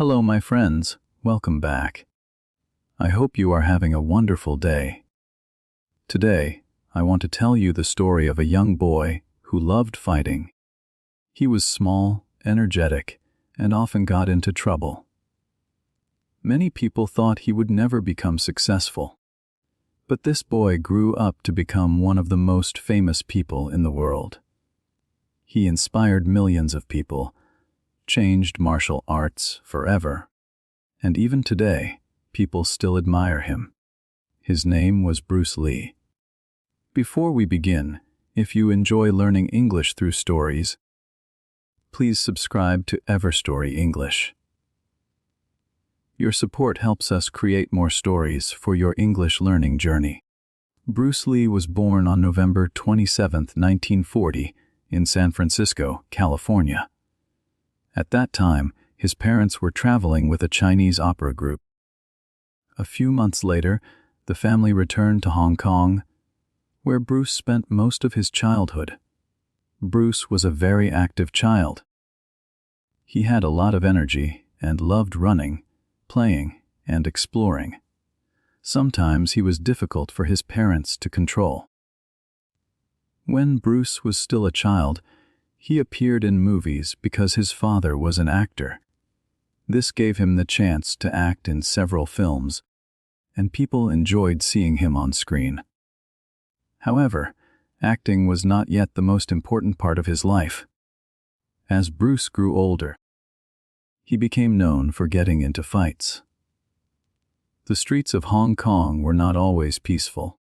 Hello, my friends. Welcome back. I hope you are having a wonderful day. Today, I want to tell you the story of a young boy who loved fighting. He was small, energetic, and often got into trouble. Many people thought he would never become successful. But this boy grew up to become one of the most famous people in the world. He inspired millions of people, changed martial arts forever, and even today, people still admire him. His name was Bruce Lee. Before we begin, if you enjoy learning English through stories, please subscribe to Everstory English. Your support helps us create more stories for your English learning journey. Bruce Lee was born on November 27, 1940, in San Francisco, California. At that time, his parents were traveling with a Chinese opera group. A few months later, the family returned to Hong Kong, where Bruce spent most of his childhood. Bruce was a very active child. He had a lot of energy and loved running, playing, and exploring. Sometimes he was difficult for his parents to control. When Bruce was still a child, he appeared in movies because his father was an actor. This gave him the chance to act in several films, and people enjoyed seeing him on screen. However, acting was not yet the most important part of his life. As Bruce grew older, he became known for getting into fights. The streets of Hong Kong were not always peaceful,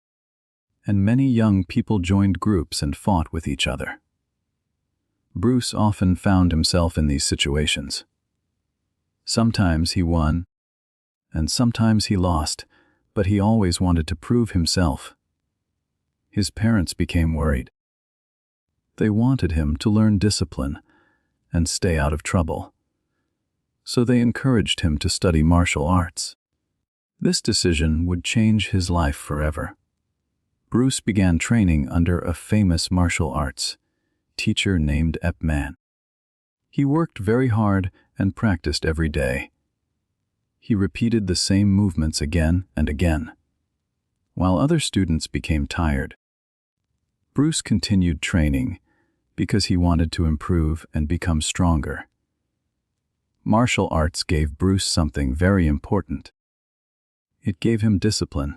and many young people joined groups and fought with each other. Bruce often found himself in these situations. Sometimes he won, and sometimes he lost, but he always wanted to prove himself. His parents became worried. They wanted him to learn discipline and stay out of trouble, so they encouraged him to study martial arts. This decision would change his life forever. Bruce began training under a famous martial arts teacher named Ip Man. He worked very hard and practiced every day. He repeated the same movements again and again. While other students became tired, Bruce continued training because he wanted to improve and become stronger. Martial arts gave Bruce something very important. It gave him discipline,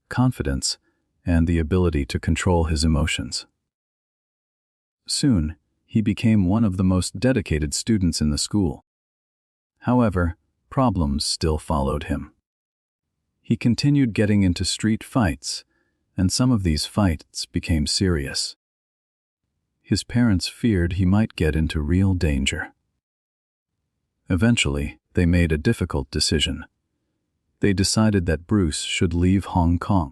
confidence, and the ability to control his emotions. Soon, he became one of the most dedicated students in the school. However, problems still followed him. He continued getting into street fights, and some of these fights became serious. His parents feared he might get into real danger. Eventually, they made a difficult decision. They decided that Bruce should leave Hong Kong.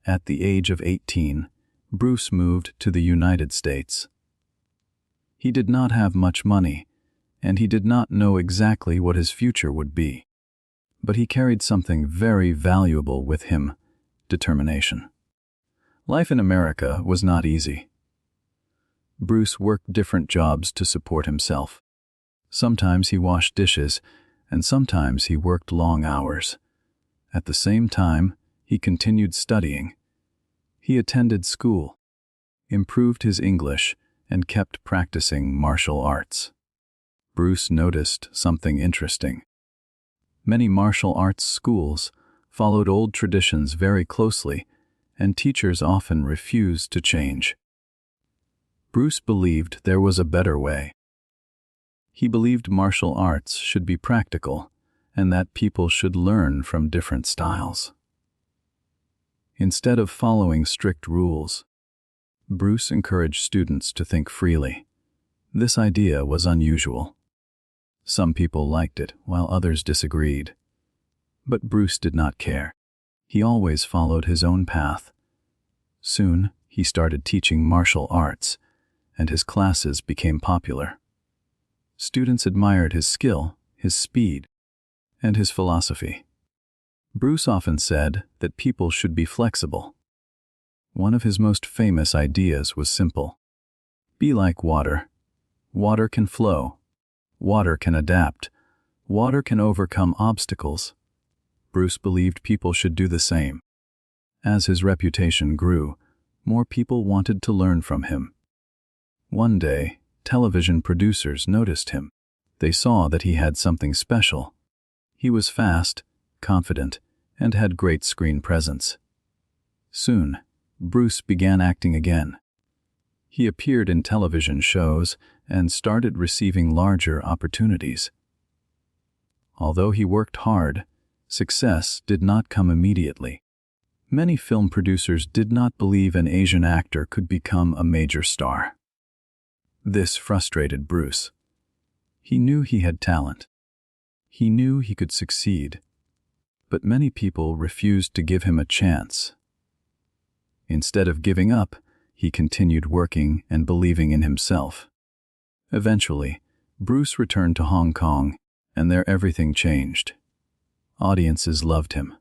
At the age of 18, Bruce moved to the United States. He did not have much money, and he did not know exactly what his future would be. But he carried something very valuable with him: determination. Life in America was not easy. Bruce worked different jobs to support himself. Sometimes he washed dishes, and sometimes he worked long hours. At the same time, he continued studying. He attended school, improved his English, and kept practicing martial arts. Bruce noticed something interesting. Many martial arts schools followed old traditions very closely, and teachers often refused to change. Bruce believed there was a better way. He believed martial arts should be practical, and that people should learn from different styles. Instead of following strict rules, Bruce encouraged students to think freely. This idea was unusual. Some people liked it, while others disagreed. But Bruce did not care. He always followed his own path. Soon, he started teaching martial arts, and his classes became popular. Students admired his skill, his speed, and his philosophy. Bruce often said that people should be flexible. One of his most famous ideas was simple: be like water. Water can flow. Water can adapt. Water can overcome obstacles. Bruce believed people should do the same. As his reputation grew, more people wanted to learn from him. One day, television producers noticed him. They saw that he had something special. He was fast, confident, and had great screen presence. Soon, Bruce began acting again. He appeared in television shows and started receiving larger opportunities. Although he worked hard, success did not come immediately. Many film producers did not believe an Asian actor could become a major star. This frustrated Bruce. He knew he had talent. He knew he could succeed. But many people refused to give him a chance. Instead of giving up, he continued working and believing in himself. Eventually, Bruce returned to Hong Kong, and there everything changed. Audiences loved him.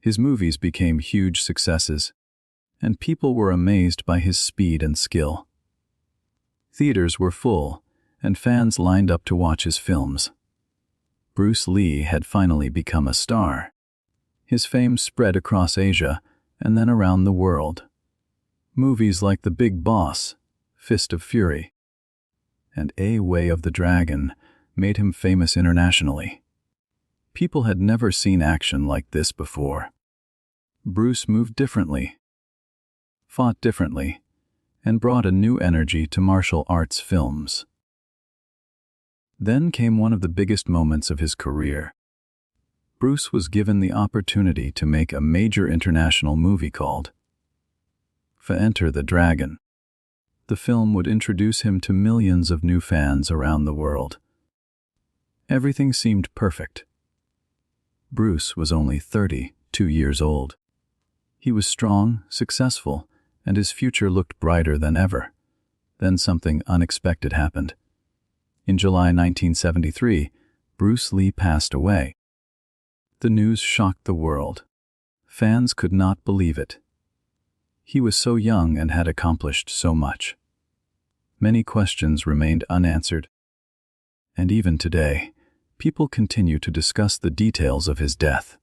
His movies became huge successes, and people were amazed by his speed and skill. Theaters were full, and fans lined up to watch his films. Bruce Lee had finally become a star. His fame spread across Asia and then around the world. Movies like The Big Boss, Fist of Fury, and A Way of the Dragon made him famous internationally. People had never seen action like this before. Bruce moved differently, fought differently, and brought a new energy to martial arts films. Then came one of the biggest moments of his career. Bruce was given the opportunity to make a major international movie called Enter the Dragon. The film would introduce him to millions of new fans around the world. Everything seemed perfect. Bruce was only 32 years old. He was strong, successful, and his future looked brighter than ever. Then something unexpected happened. In July 1973, Bruce Lee passed away. The news shocked the world. Fans could not believe it. He was so young and had accomplished so much. Many questions remained unanswered. And even today, people continue to discuss the details of his death.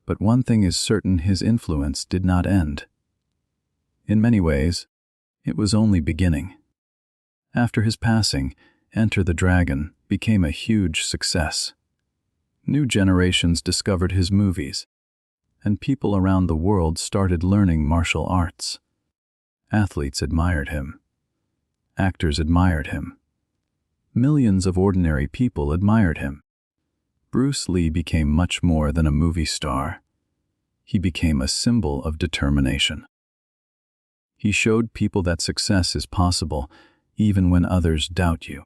But one thing is certain: his influence did not end. In many ways, it was only beginning. After his passing, Enter the Dragon became a huge success. New generations discovered his movies, and people around the world started learning martial arts. Athletes admired him. Actors admired him. Millions of ordinary people admired him. Bruce Lee became much more than a movie star. He became a symbol of determination. He showed people that success is possible, even when others doubt you.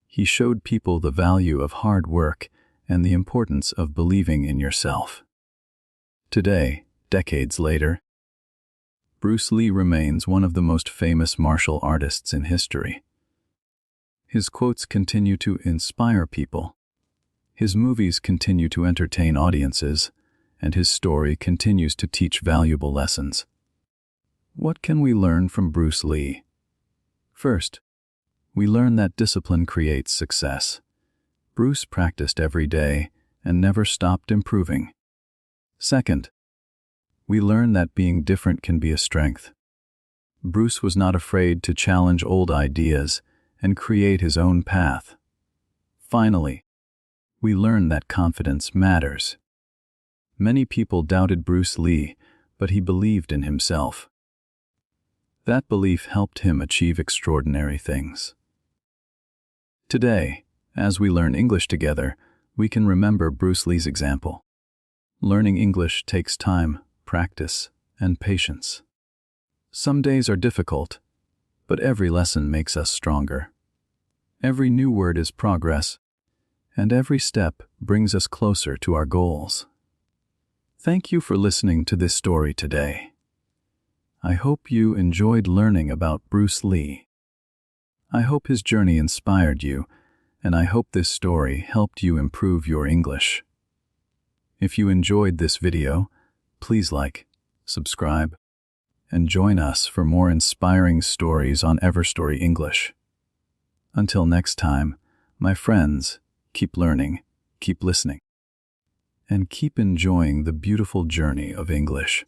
He showed people the value of hard work and the importance of believing in yourself. Today, decades later, Bruce Lee remains one of the most famous martial artists in history. His quotes continue to inspire people. His movies continue to entertain audiences, and his story continues to teach valuable lessons. What can we learn from Bruce Lee? First, we learn that discipline creates success. Bruce practiced every day and never stopped improving. Second, we learn that being different can be a strength. Bruce was not afraid to challenge old ideas and create his own path. Finally, we learn that confidence matters. Many people doubted Bruce Lee, but he believed in himself. That belief helped him achieve extraordinary things. Today, as we learn English together, we can remember Bruce Lee's example. Learning English takes time, practice, and patience. Some days are difficult, but every lesson makes us stronger. Every new word is progress, and every step brings us closer to our goals. Thank you for listening to this story today. I hope you enjoyed learning about Bruce Lee. I hope his journey inspired you, and I hope this story helped you improve your English. If you enjoyed this video, please like, subscribe, and join us for more inspiring stories on Everstory English. Until next time, my friends, keep learning, keep listening, and keep enjoying the beautiful journey of English.